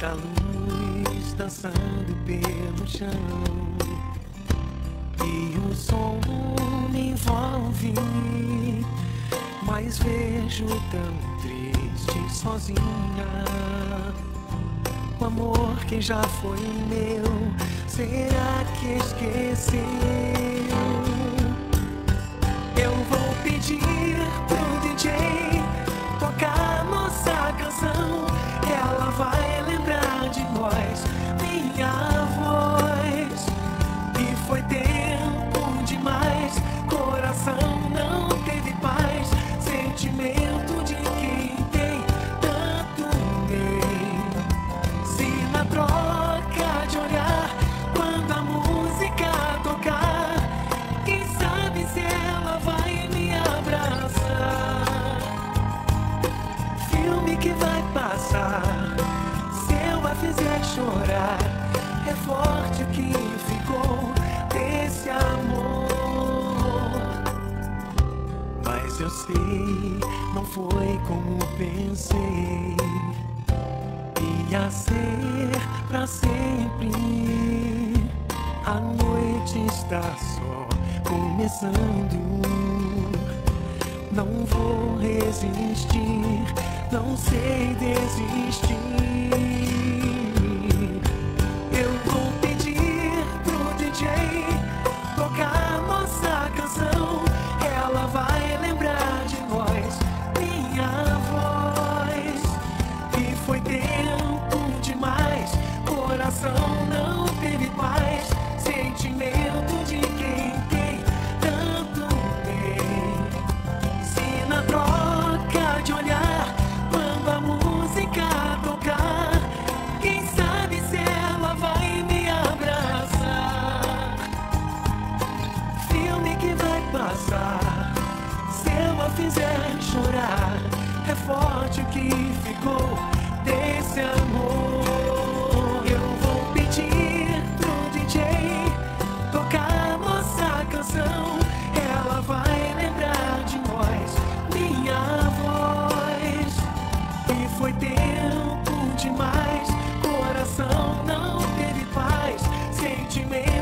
da luz dançando pelo chão, e o som me envolve, mas vejo tão triste sozinha. O amor que já foi meu, será que esqueceu? Eu vou pedir pro DJ tocar nossa canção. Ela vai lembrar de nós, minha voz. E foi tempo demais, coração não teve paz, sentimento de quem tem tanto bem. Se na troca de olhar, quando a música tocar, quem sabe se ela vai me abraçar. Filme que vai passar, se eu a fizer chorar, é forte o que ficou desse amor. Mas eu sei, não foi como pensei. Ia ser pra sempre. A noite está só começando. Não vou resistir, não sei desistir. Eu vou pedir pro DJ tocar nossa canção. Ela vai lembrar de nós, minha voz. E foi tempo demais, coração não teve paz, sentimento de quem tem tanto bem. Se na troca de olhar, quando a música tocar, quem sabe se ela vai me abraçar. Filme que vai passar, se eu a fizer chorar, é forte o que ficou desse amor. Eu vou pedir pro DJ tocar nossa canção. Ela vai lembrar de nós, minha voz. E foi tempo demais, coração não teve paz, sentimento